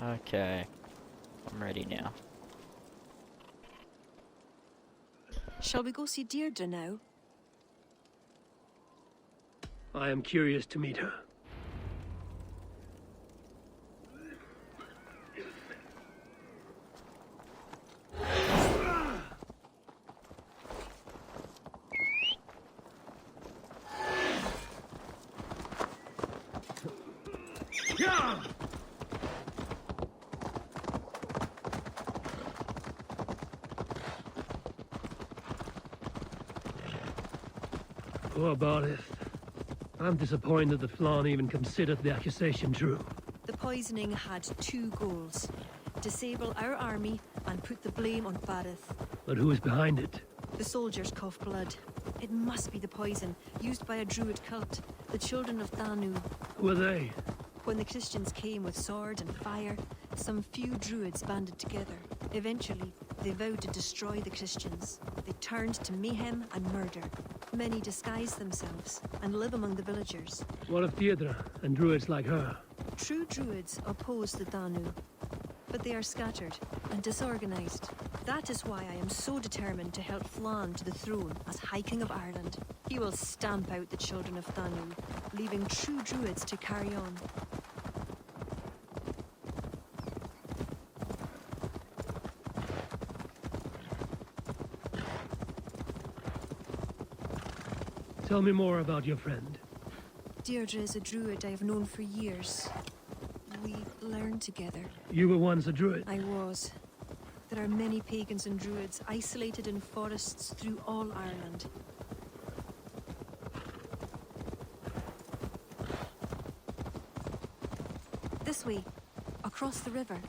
Okay, I'm ready now. Shall we go see Deirdre now? I am curious to meet her. Poor Barith. I'm disappointed that Flann even considered the accusation true. The poisoning had two goals. Disable our army and put the blame on Barith. But who is behind it? The soldiers cough blood. It must be the poison, used by a druid cult, the children of Danu. Who are they? When the Christians came with sword and fire, some few druids banded together. Eventually, they vowed to destroy the Christians. They turned to mayhem and murder. Many disguise themselves and live among the villagers. What of Deirdre and druids like her? True druids oppose the Danu, but they are scattered and disorganized. That is why I am so determined to help Flann to the throne as High King of Ireland. He will stamp out the children of Danu, leaving true druids to carry on. Tell me more about your friend. Deirdre is a druid I have known for years. We learned together. You were once a druid. I was. There are many pagans and druids isolated in forests through all Ireland. This way, across the river.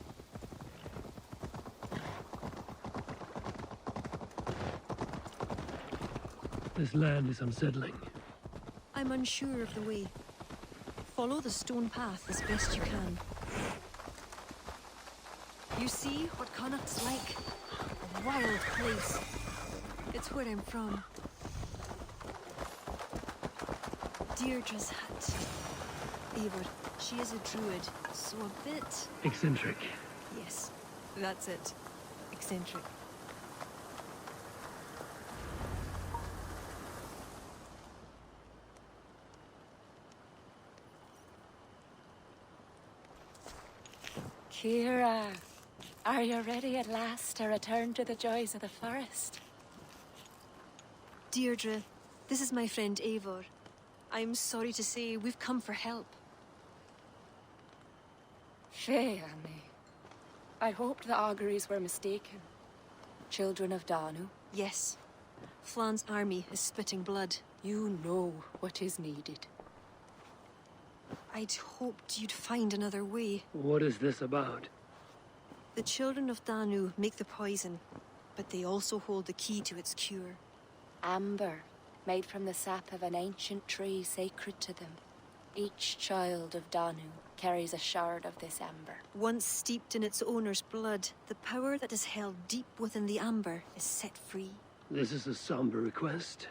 This land is unsettling. I'm unsure of the way. Follow the stone path as best you can. You see what Connacht's like? A wild place. It's where I'm from. Deirdre's hut. Eivor, she is a druid, so a bit... Eccentric. Yes, that's it. Eccentric. Kira, are you ready at last to return to the joys of the forest? Deirdre, this is my friend Eivor. I'm sorry to say we've come for help. Fair me. I hoped the auguries were mistaken. Children of Danu, Yes. Flann's army is spitting blood. you know what is needed. I'd hoped you'd find another way. What is this about? The children of Danu make the poison, but they also hold the key to its cure. Amber, made from the sap of an ancient tree sacred to them. Each child of Danu carries a shard of this amber. Once steeped in its owner's blood, the power that is held deep within the amber is set free. This is a somber request.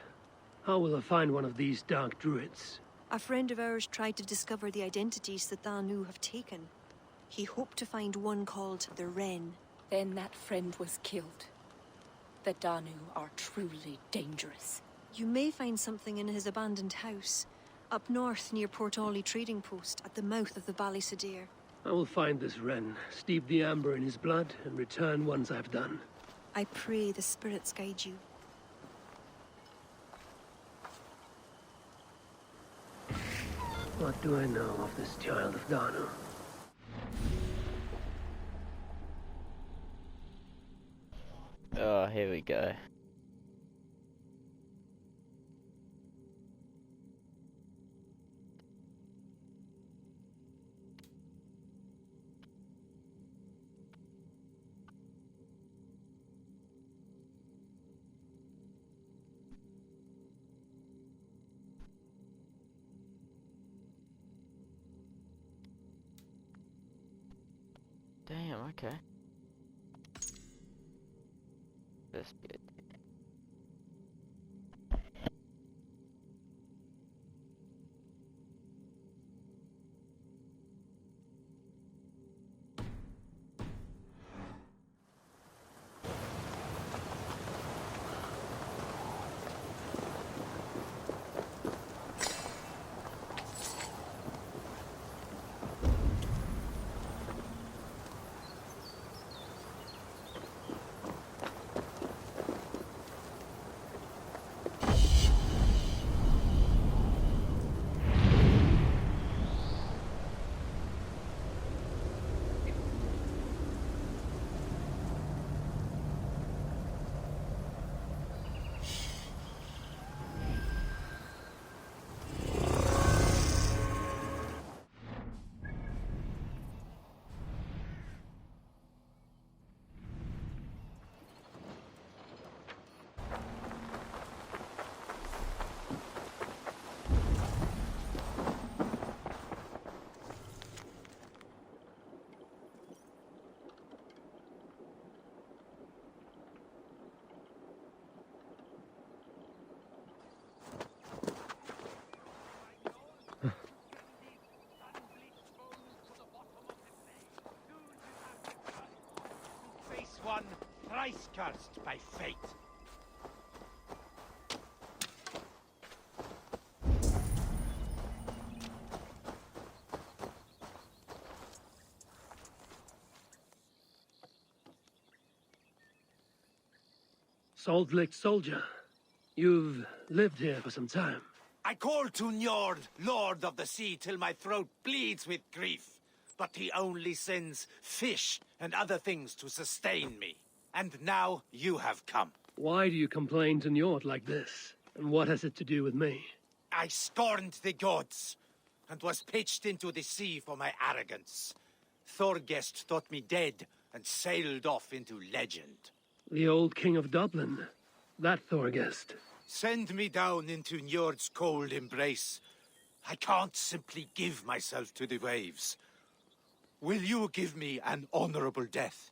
How will I find one of these dark druids? A friend of ours tried to discover the identities that Danu have taken. He hoped to find one called the Wren. Then that friend was killed. The Danu are truly dangerous. You may find something in his abandoned house, up north near Port Ollie trading post at the mouth of the Ballysadare. I will find this Wren, steep the amber in his blood, and return once I've done. I pray the spirits guide you. What do I know of this child of Danu? Oh, here we go. Damn, okay. That's good. twice cursed by fate. Salt-licked soldier. You've lived here for some time. I call to Njord, Lord of the Sea, till my throat bleeds with grief. But he only sends fish and other things to sustain me. And now you have come. Why do you complain to Njord like this? And what has it to do with me? I scorned the gods, and was pitched into the sea for my arrogance. Thorgest thought me dead, and sailed off into legend. The old king of Dublin. That Thorgest. Send me down into Njord's cold embrace. I can't simply give myself to the waves. Will you give me an honorable death?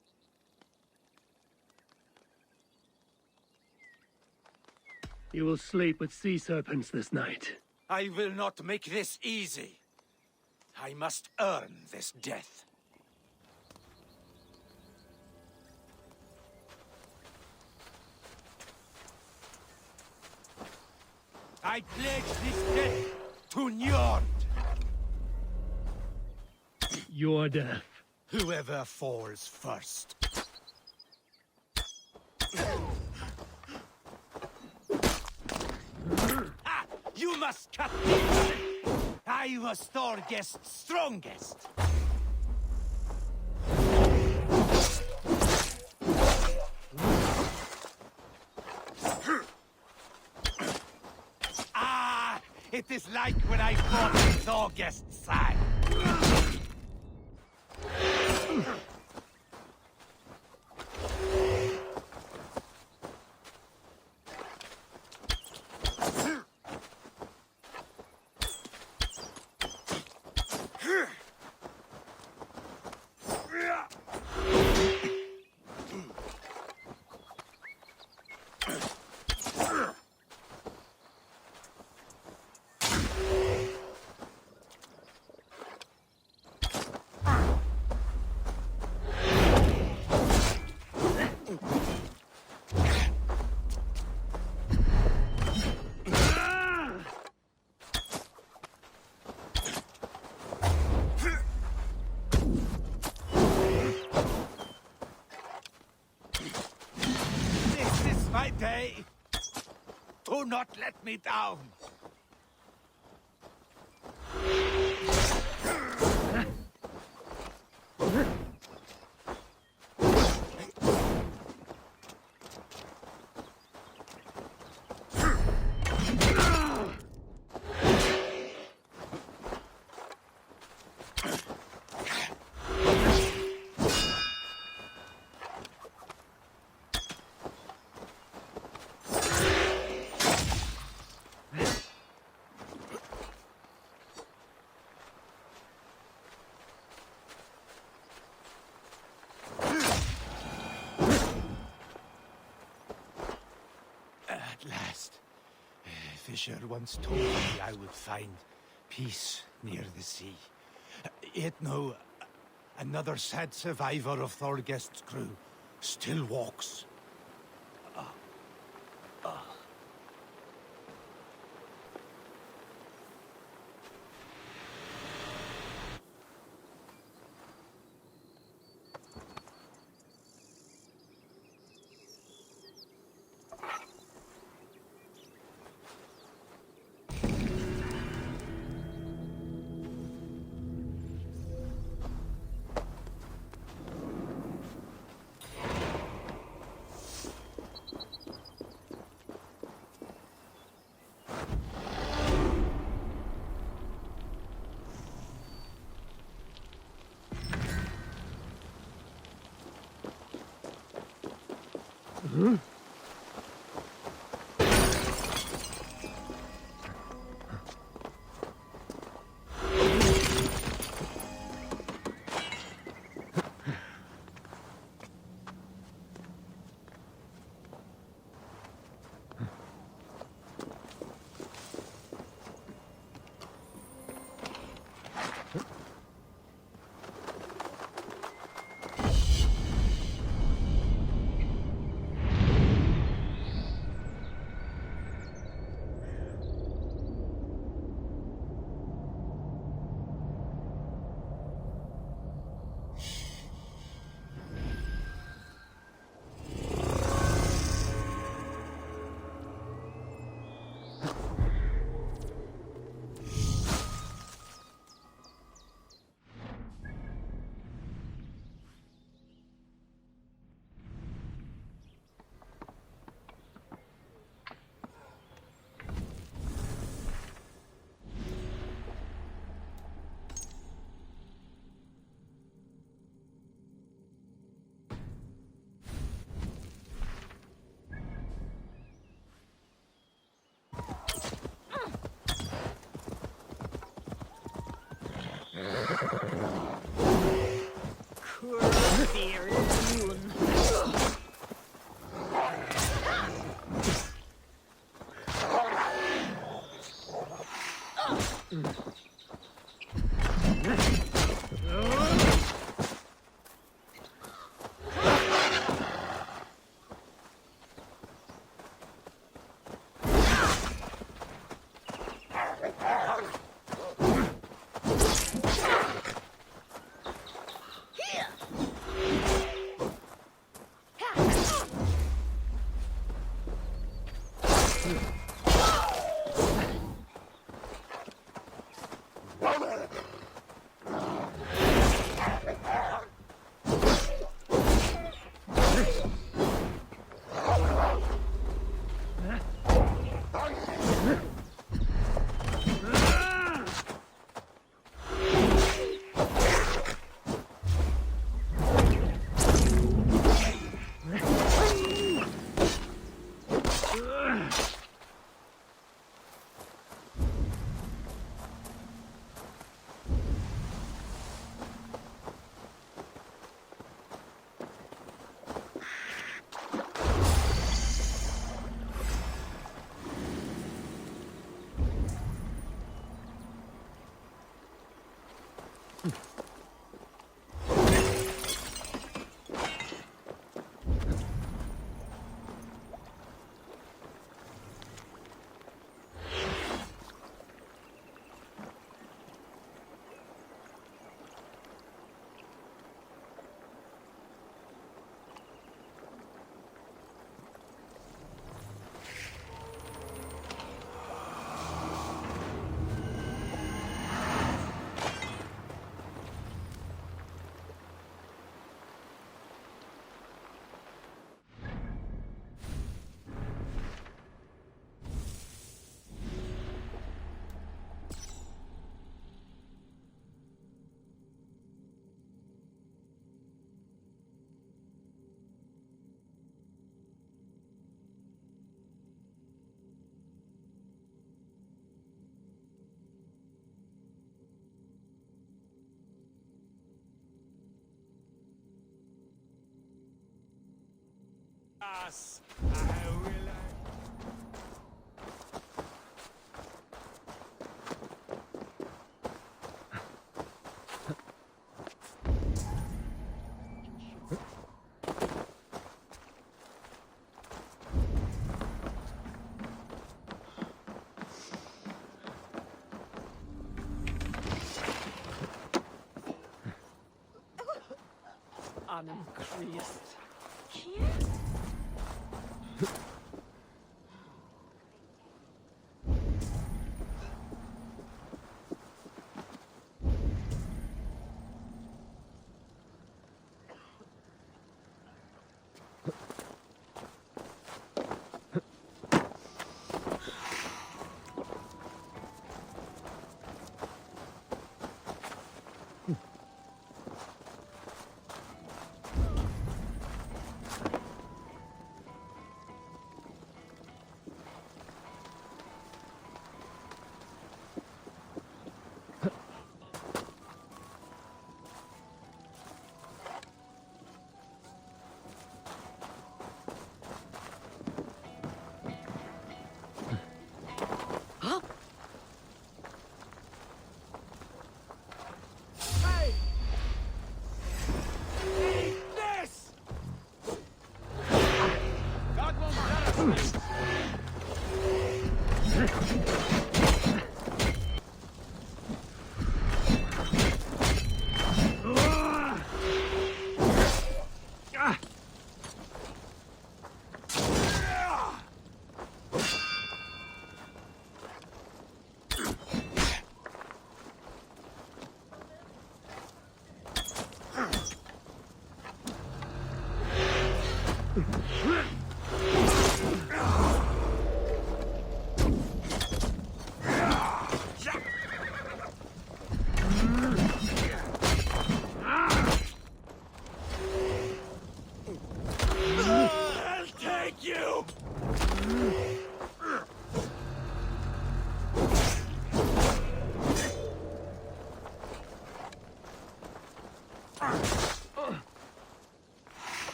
You will sleep with sea serpents this night. I will not make this easy. I must earn this death. I pledge this death to Njord. Your death. Whoever falls first. Ah, you must cut me. I was Thorgest's strongest. Ah, it is like when I fought with Thorgest's side. My day. Do not let me down. At last. Fisher once told me I would find peace near the sea. Yet no, another sad survivor of Thorgest's crew still walks. Curfear Dune. Yes, I will. Anam Christ.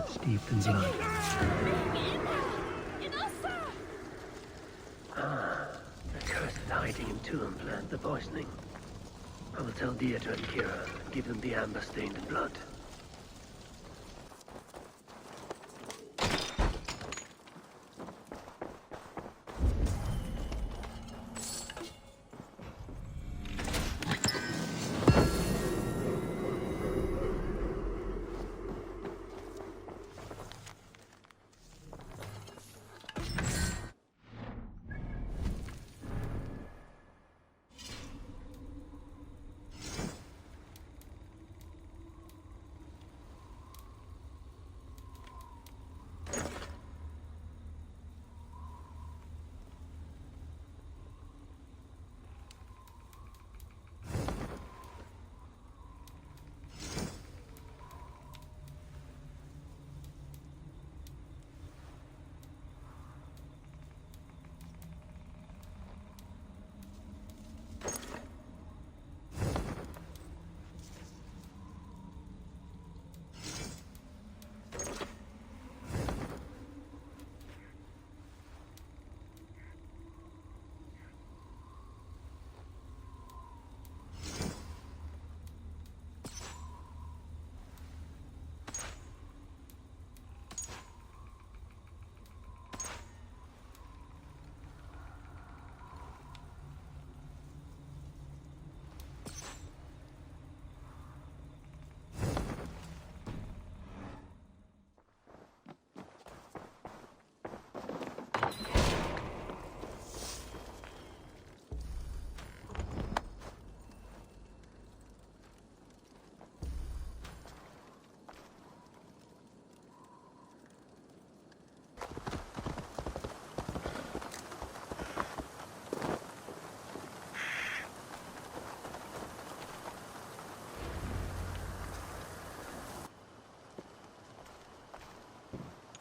steeped in blood. Ah, the curse is hiding in tomb plant the poisoning. I will tell Deirdre and Kira, give them the amber stained in blood.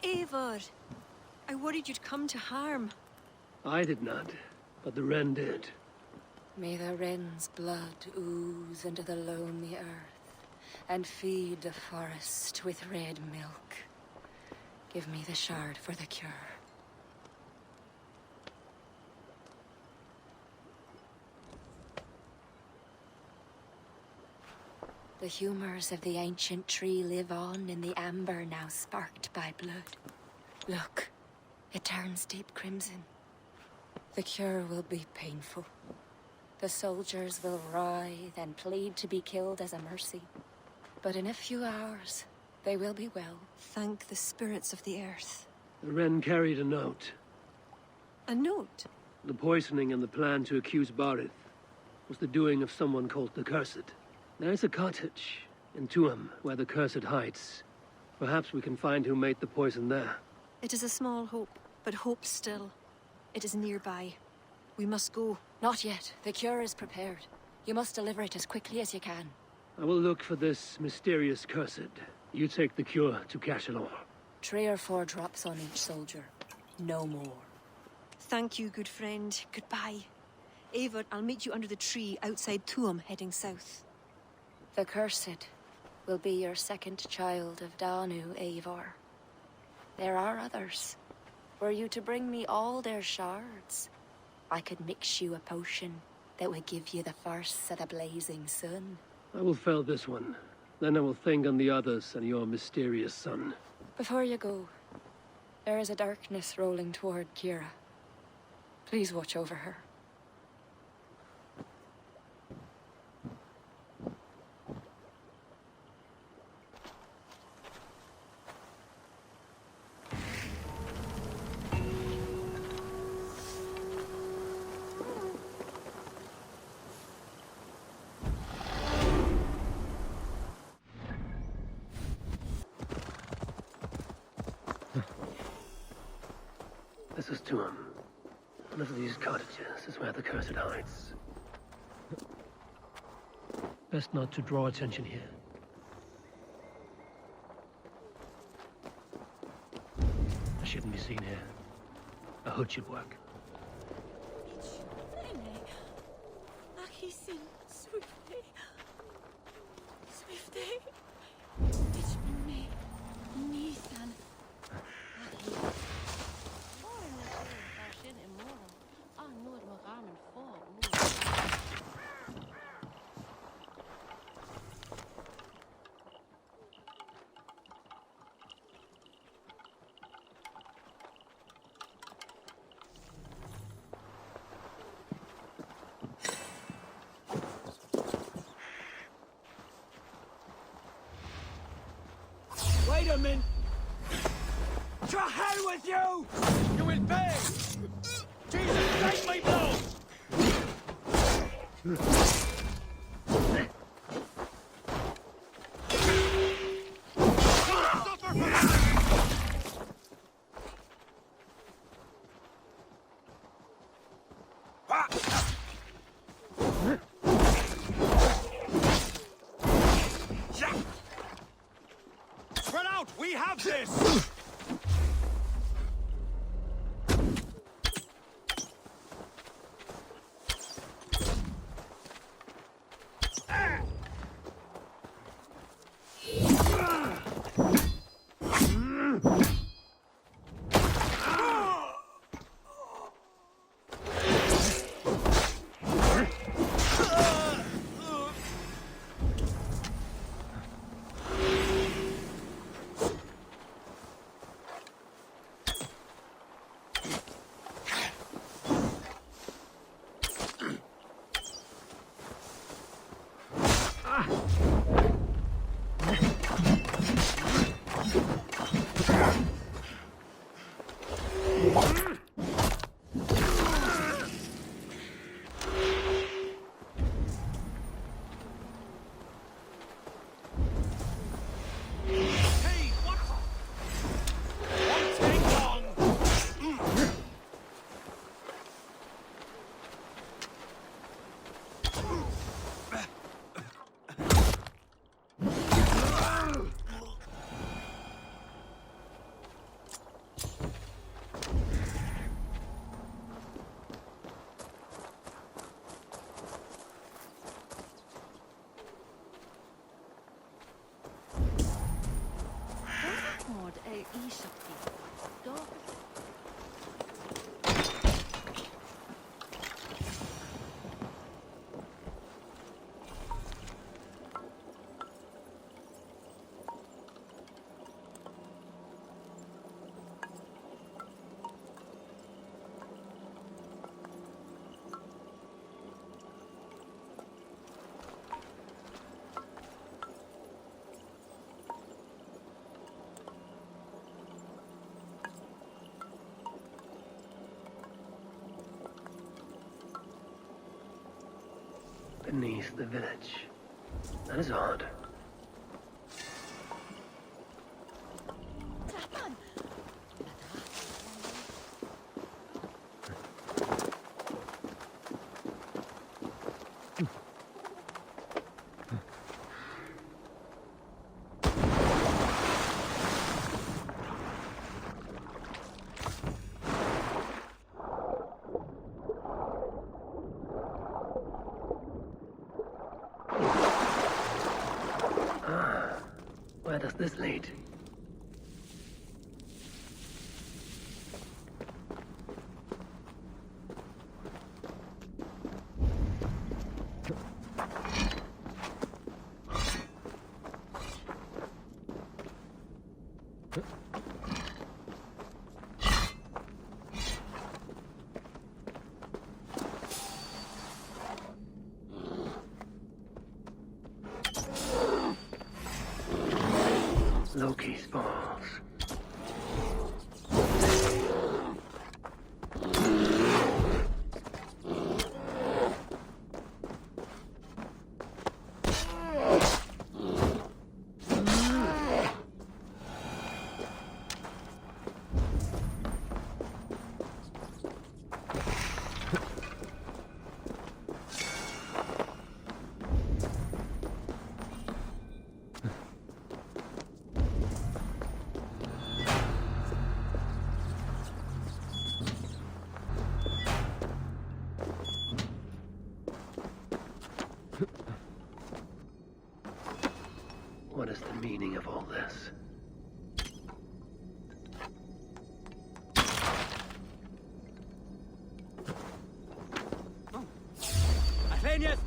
Eivor, I worried you'd come to harm. I did not, but the wren did. May the wren's blood ooze into the lonely earth and feed the forest with red milk. Give me the shard for the cure. The humors of the ancient tree live on in the amber now sparked by blood. Look, it turns deep crimson. The cure will be painful. The soldiers will writhe and plead to be killed as a mercy. But in a few hours, they will be well. Thank the spirits of the earth. The wren carried a note. A note? The poisoning and the plan to accuse Barith was the doing of someone called the Cursed. There is a cottage in Tuam where the Cursed hides. Perhaps we can find who made the poison there. It is a small hope, but hope still. It is nearby. We must go. Not yet. The cure is prepared. You must deliver it as quickly as you can. I will look for this mysterious Cursed. You take the cure to Cashalor. 3 or 4 drops on each soldier. No more. Thank you, good friend. Goodbye. Eivor, I'll meet you under the tree outside Tuam, heading south. The Cursed will be your second child of Danu, Eivor. There are others. Were you to bring me all their shards, I could mix you a potion that would give you the force of the blazing sun. I will fell this one. Then I will think on the others and your mysterious son. Before you go, there is a darkness rolling toward Kira. Please watch over her. This is Tuam. One of these cottages is where the Cursed hides. Best not to draw attention here. I shouldn't be seen here. A hood should work. Swiftly. with you! You will pay! Jesus, strike my blow! Spread out! We have this! Beneath the village. That is odd. Where does this lead? Loki's balls. What is the meaning of all this? Athenius!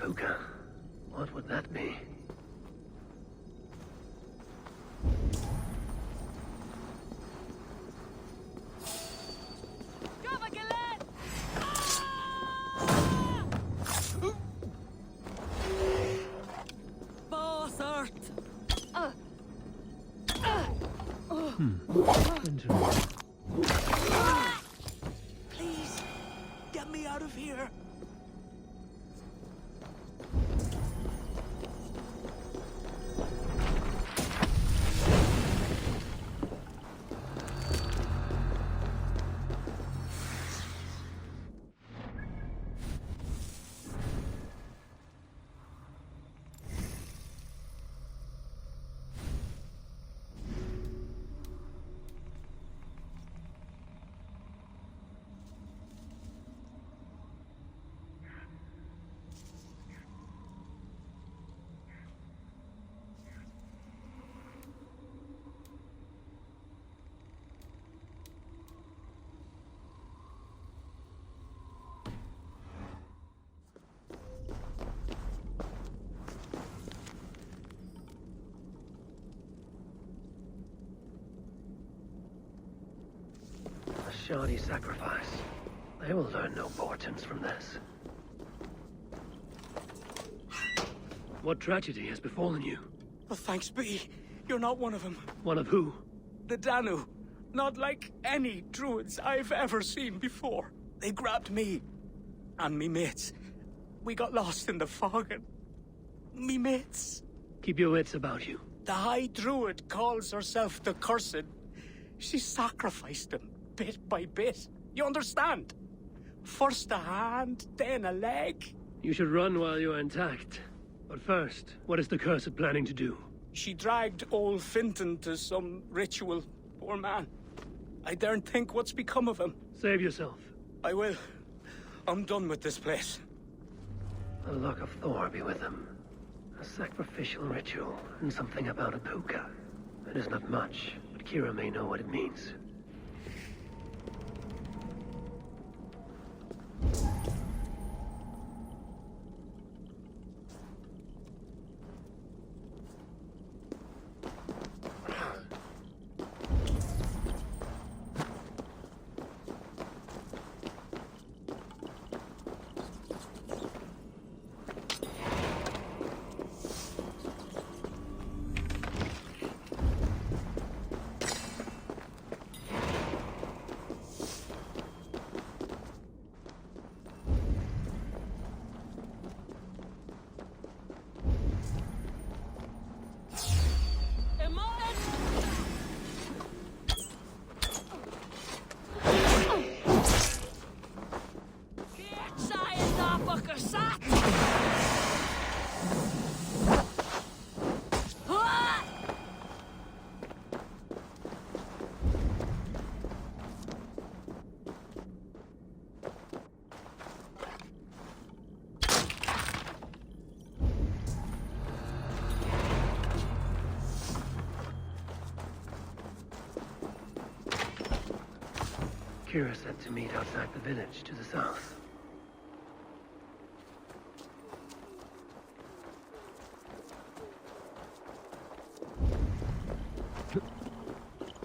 puka. What would that be? Interesting. Please, get me out of here. A shoddy sacrifice. They will learn no portents from this. What tragedy has befallen you? Well, thanks be. You're not one of them. One of who? The Danu. Not like any druids I've ever seen before. They grabbed me. And me mates. We got lost in the fog and... me mates. Keep your wits about you. The High Druid calls herself the Cursed. She sacrificed them, bit by bit. You understand? First a hand, then a leg. You should run while you are intact. But first, what is the Cursed planning to do? She dragged old Finton to some ritual. Poor man. I daren't think what's become of him. Save yourself. I will. I'm done with this place. The luck of Thor be with him. A sacrificial ritual, and something about a puka. It is not much, but Kira may know what it means. Kira said to meet outside the village to the south.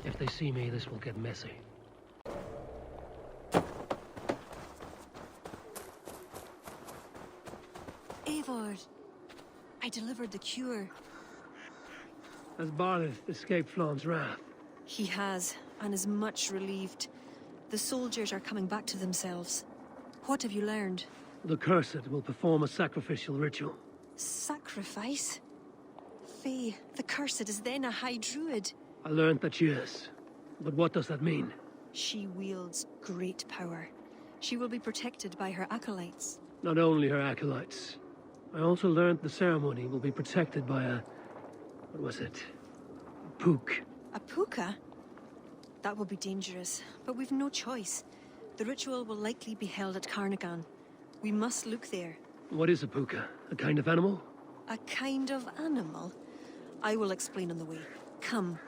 If they see me, this will get messy. Eivor, I delivered the cure. Has Barleth escaped Flawn's wrath? He has, and is much relieved. The soldiers are coming back to themselves. What have you learned? The Cursed will perform a sacrificial ritual. Sacrifice? Faye, the Cursed is then a High Druid. I learned that she is. But what does that mean? She wields great power. She will be protected by her acolytes. Not only her acolytes. I also learned the ceremony will be protected by a... what was it? A pook. A puka? That will be dangerous, but we've no choice. The ritual will likely be held at Carnagan. We must look there. What is a puka? A kind of animal? A kind of animal? I will explain on the way. Come.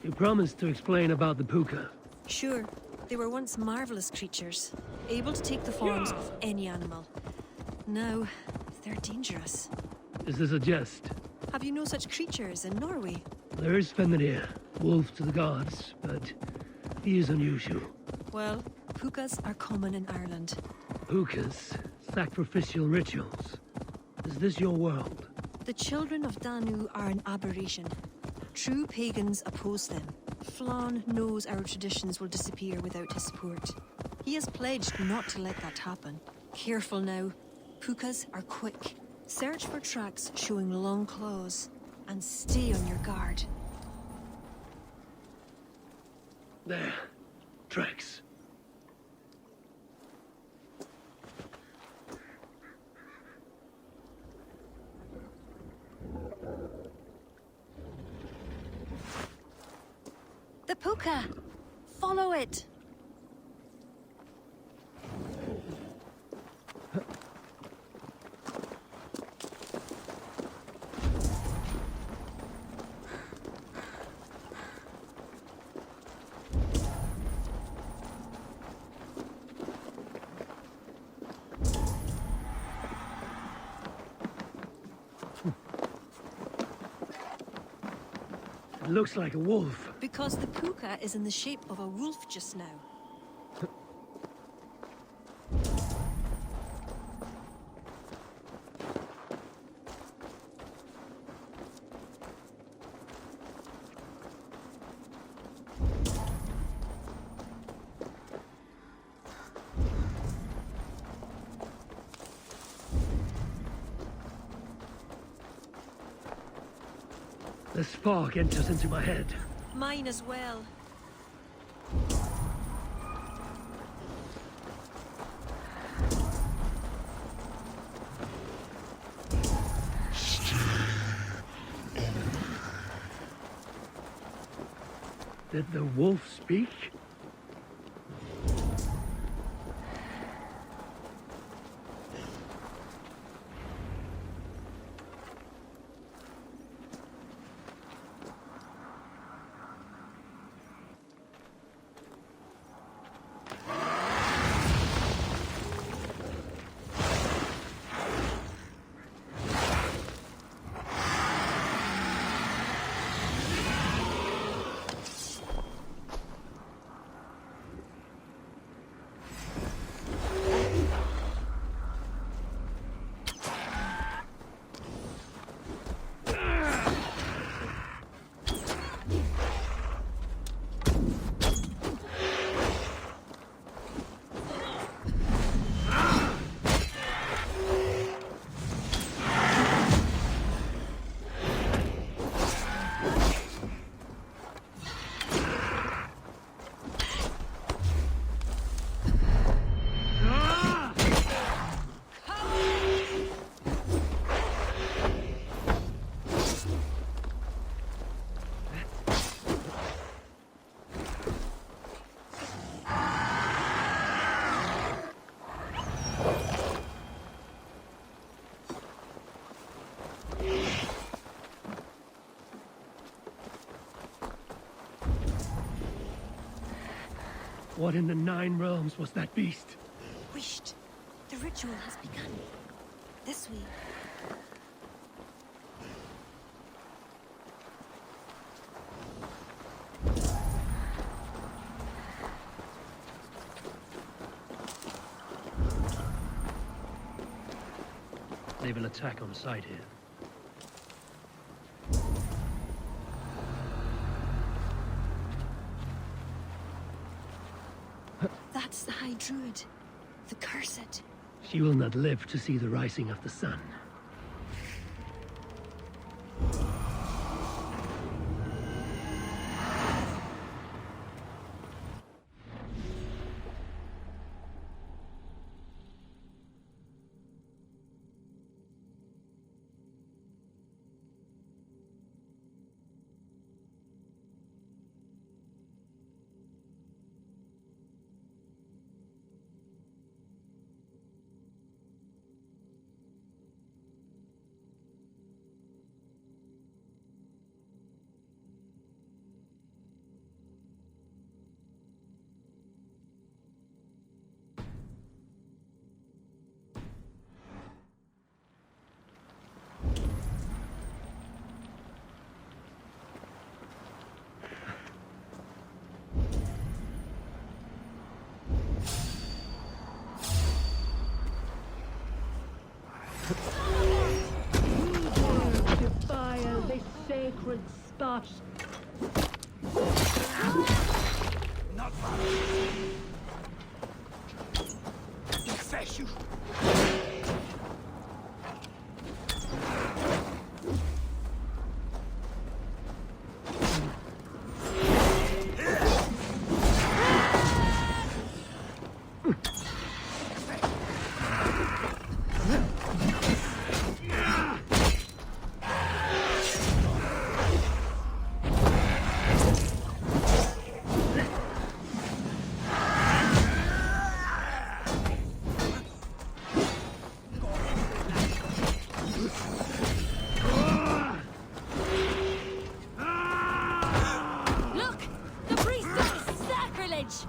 You promised to explain about the puka. Sure. They were once marvelous creatures, able to take the forms of any animal. Now, they're dangerous. Is this a jest? Have you no such creatures in Norway? There is Fenrir, wolf to the gods, but he is unusual. Well, pukas are common in Ireland. Pukas, sacrificial rituals. Is this your world? The children of Danu are an aberration. True pagans oppose them. Flann knows our traditions will disappear without his support. He has pledged not to let that happen. Careful now. Pukas are quick. Search for tracks showing long claws, and stay on your guard. There. Tracks. The puka! Follow it! It looks like a wolf. Because the puka is in the shape of a wolf just now. This fog enters into my head. Mine as well. Did the wolf speak? What in the Nine Realms was that beast? Wished. The ritual has begun. This way. They will attack on sight here. That's the High Druid. The Cursed. She will not live to see the rising of the sun. Defile this sacred spot. Not far. Confess you. Look! The priest does sacrilege!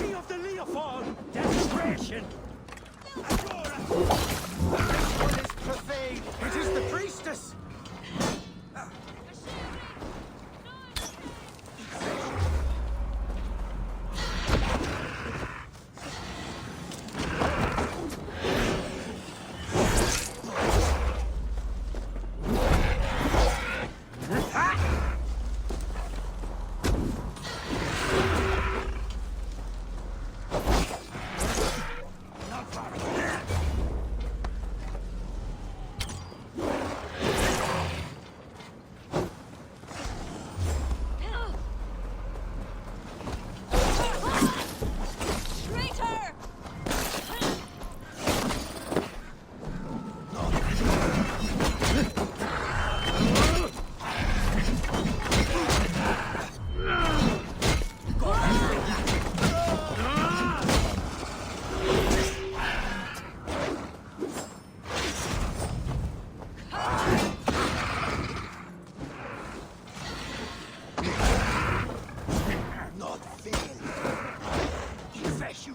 Sea of the Leophon! Desecration! What is profane? It is the priestess! Traitor! Not fail! Confess you!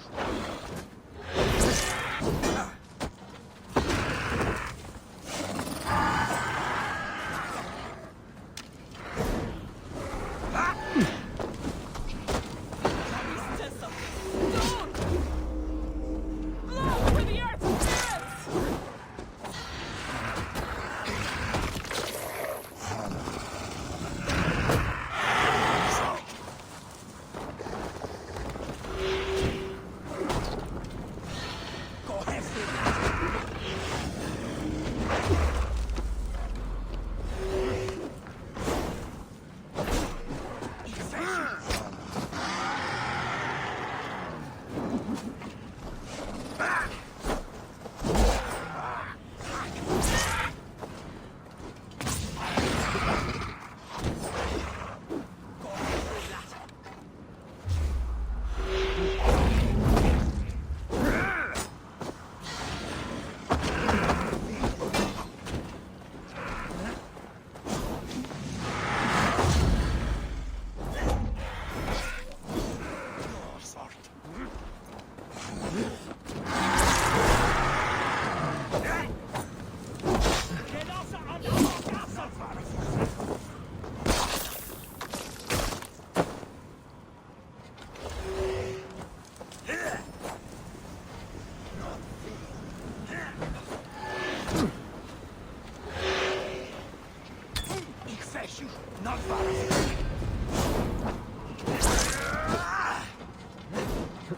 Go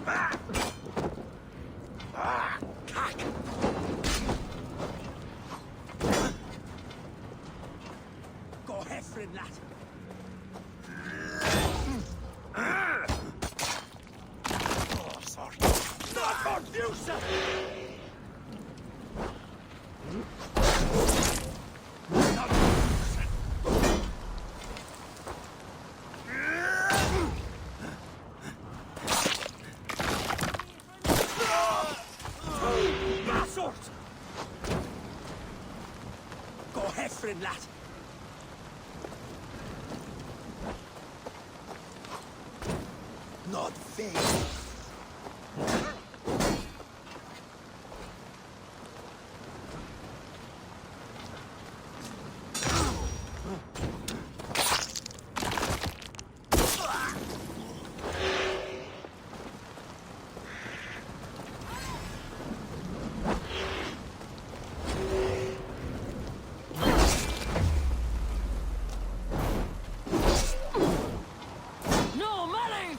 ahead, friend lad. Oh, sorry. Not for you, sir! Go ahead, friend lad. Not fair. No money!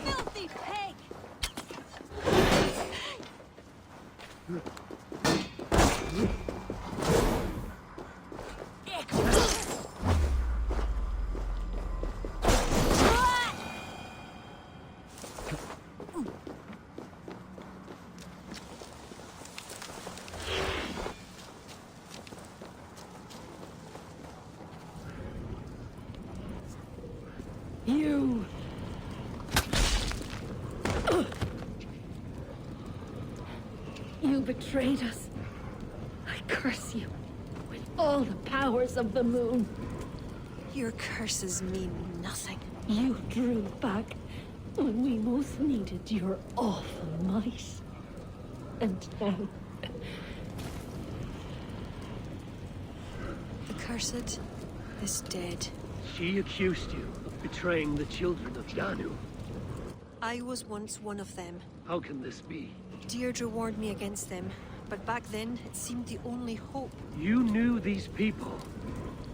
Filthy pig! You! You betrayed us. I curse you with all the powers of the moon. Your curses mean nothing. You drew back when we most needed your awful might. And now... The cursed is dead. She accused you of betraying the children of Danu. I was once one of them. How can this be? Deirdre warned me against them, but back then it seemed the only hope. You knew these people.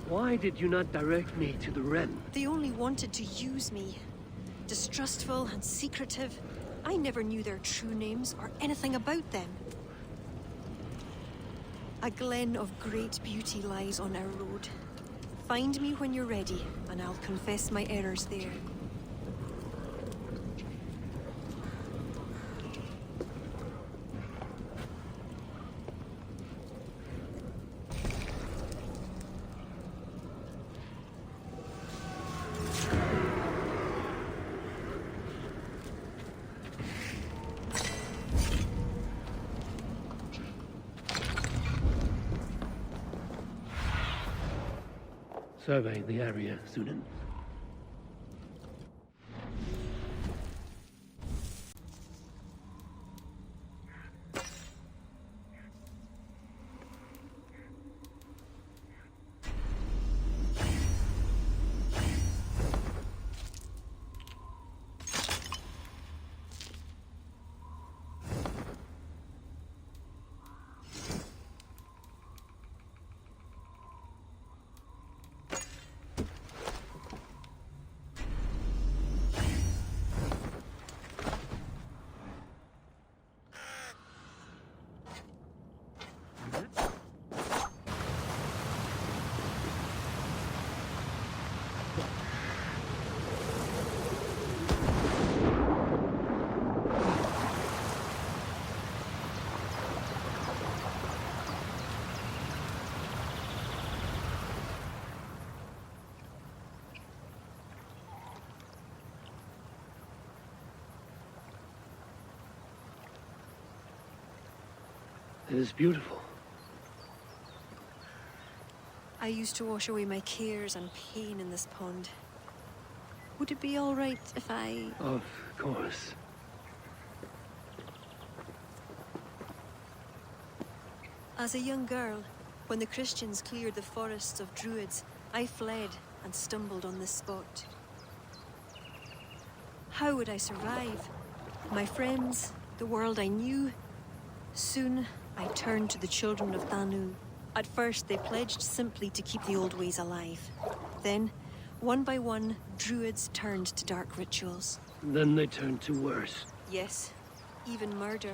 Why did you not direct me to the Wren? They only wanted to use me. Distrustful and secretive. I never knew their true names or anything about them. A glen of great beauty lies on our road. Find me when you're ready, and I'll confess my errors there. Survey the area, Sunan. It is beautiful. I used to wash away my cares and pain in this pond. Would it be all right if I... Of course. As a young girl, when the Christians cleared the forests of druids, I fled and stumbled on this spot. How would I survive? My friends, the world I knew. Soon, I turned to the children of Thanu. At first, they pledged simply to keep the old ways alive. Then, one by one, druids turned to dark rituals. Then they turned to worse. Yes, even murder.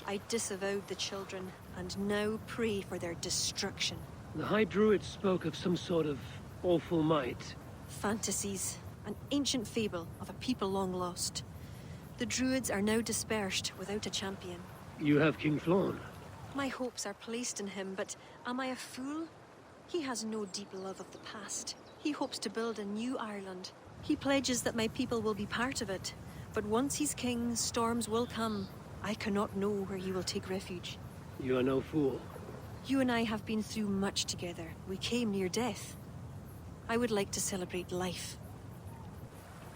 I disavowed the children, and now pray for their destruction. The High Druid spoke of some sort of awful might. Fantasies, an ancient fable of a people long lost. The druids are now dispersed without a champion. You have King Flann. My hopes are placed in him, but am I a fool? He has no deep love of the past. He hopes to build a new Ireland. He pledges that my people will be part of it. But once he's king, storms will come. I cannot know where he will take refuge. You are no fool. You and I have been through much together. We came near death. I would like to celebrate life.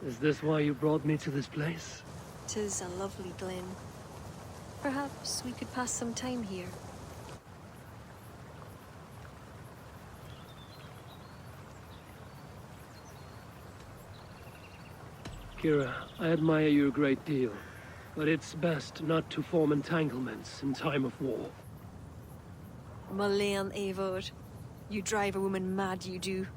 Is this why you brought me to this place? 'Tis a lovely glen. Perhaps we could pass some time here. Kira, I admire you a great deal, but it's best not to form entanglements in time of war. Malayan Eivor. You drive a woman mad, you do.